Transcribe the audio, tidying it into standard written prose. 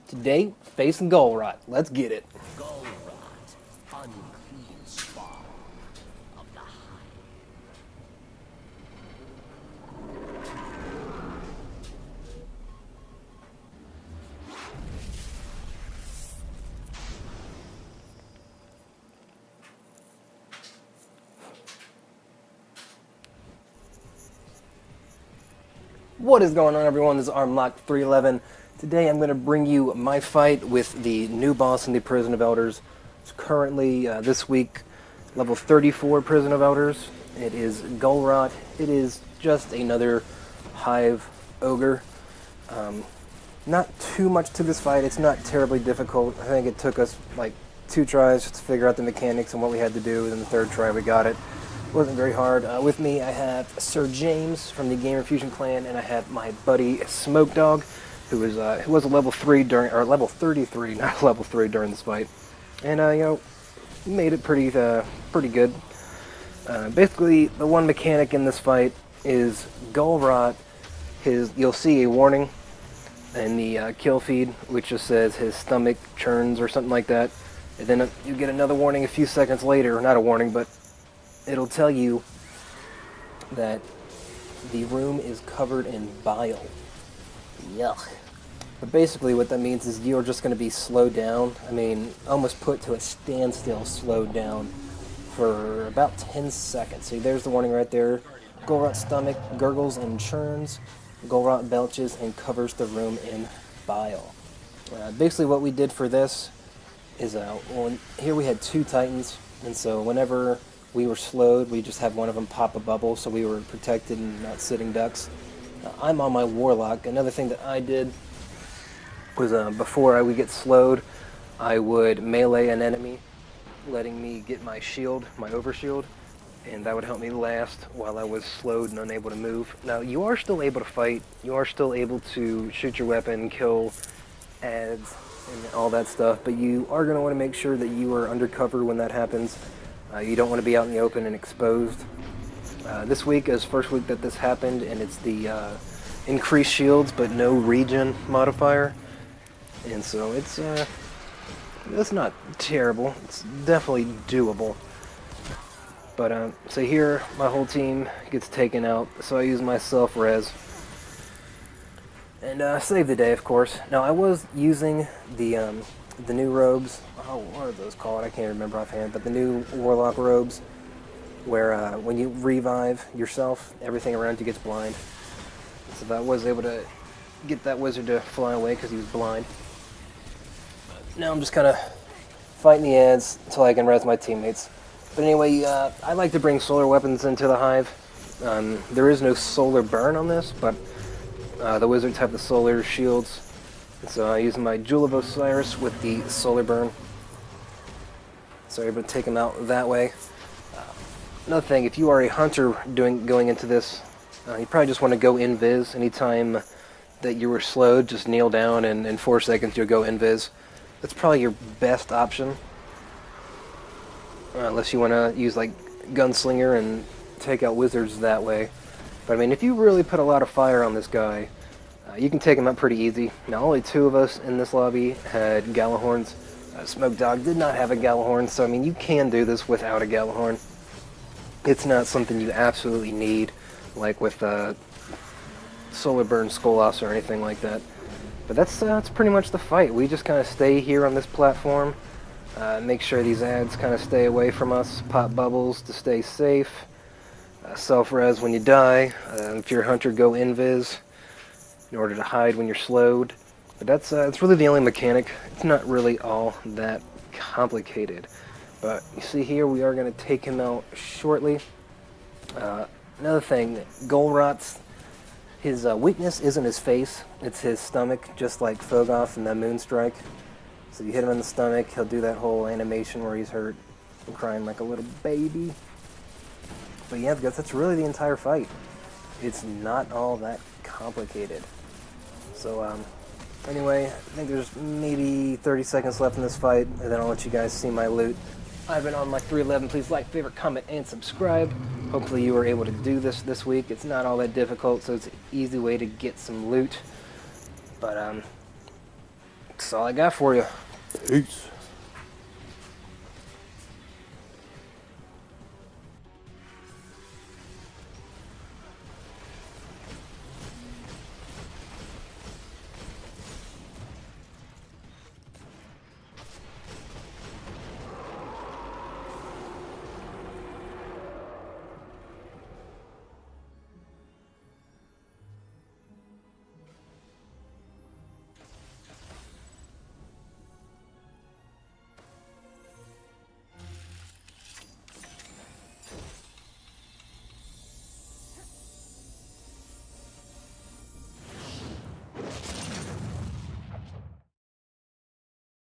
Today, facing GULROT. Let's get it. GULROT, unclean spawn of the Hive. What is going on, everyone? This is Armlock 311. Today I'm going to bring you my fight with the new boss in the Prison of Elders. It's currently, this week, level 34 Prison of Elders. It is GULROT. It is just another Hive ogre. Not too much to this fight. It's not terribly difficult. I think it took us like 2 tries just to figure out the mechanics and what we had to do, and then the 3rd try we got it. Wasn't very hard. With me I have Sir James from the Gamer Fusion clan, and I have my buddy Smoke Dog, who was a level 3 during, or level 33, not level 3 during this fight, and you know, made it pretty good. Basically, the one mechanic in this fight is GULROT. You'll see a warning in the kill feed which just says his stomach churns or something like that, and then you get another warning a few seconds later. Not a warning, but it'll tell you that the room is covered in bile. Yuck. But basically what that means is you're just going to be slowed down. I mean, almost put to a standstill, slowed down for about 10 seconds. See, there's the warning right there. GULROT's stomach gurgles and churns. GULROT belches and covers the room in bile. Basically what we did for this is, here we had 2 titans, and so whenever we were slowed, we just had one of them pop a bubble, so we were protected and not sitting ducks. I'm on my warlock. Another thing that I did was, before I would get slowed, I would melee an enemy, letting me get my shield, my overshield, and that would help me last while I was slowed and unable to move. Now, you are still able to fight. You are still able to shoot your weapon, kill ads, and all that stuff, but you are going to want to make sure that you are undercover when that happens. You don't want to be out in the open and exposed. This week is first week that this happened, and it's the increased shields but no regen modifier, and so it's not terrible. It's definitely doable. But so here my whole team gets taken out, so I use my self-res and save the day, of course. Now I was using the new robes. Oh, what are those called? I can't remember offhand, but the new warlock robes, where when you revive yourself, everything around you gets blind. So I was able to get that wizard to fly away because he was blind. Now I'm just kind of fighting the ads until I can res my teammates. But anyway, I like to bring solar weapons into the Hive. There is no solar burn on this, but the wizards have the solar shields. And so I use my Jewel of Osiris with the solar burn. So I'm able to take them out that way. Another thing, if you are a hunter going into this, you probably just want to go invis. Anytime that you were slowed, just kneel down, and in 4 seconds you'll go invis. That's probably your best option. Unless you want to use like Gunslinger and take out wizards that way. But I mean, if you really put a lot of fire on this guy, you can take him out pretty easy. Now, only 2 of us in this lobby had Galahorns. Smoke Dog did not have a Galahorn, so I mean, you can do this without a Galahorn. It's not something you absolutely need, like with Solar Burn Skolas or anything like that. But that's pretty much the fight. We just kind of stay here on this platform, make sure these ads kind of stay away from us, pop bubbles to stay safe, self-res when you die. If you're a hunter, go invis in order to hide when you're slowed. But that's really the only mechanic. It's not really all that complicated. But you see here, we are going to take him out shortly. Another thing, GULROT's, his weakness isn't his face, it's his stomach, just like Fogoth in that Moonstrike. So you hit him in the stomach, he'll do that whole animation where he's hurt and crying like a little baby. But yeah, that's really the entire fight. It's not all that complicated. So, anyway, I think there's maybe 30 seconds left in this fight, and then I'll let you guys see my loot. I've been on like 311. Please like, favorite, comment, and subscribe. Hopefully you were able to do this week. It's not all that difficult, so it's an easy way to get some loot. But That's all I got for you. Peace.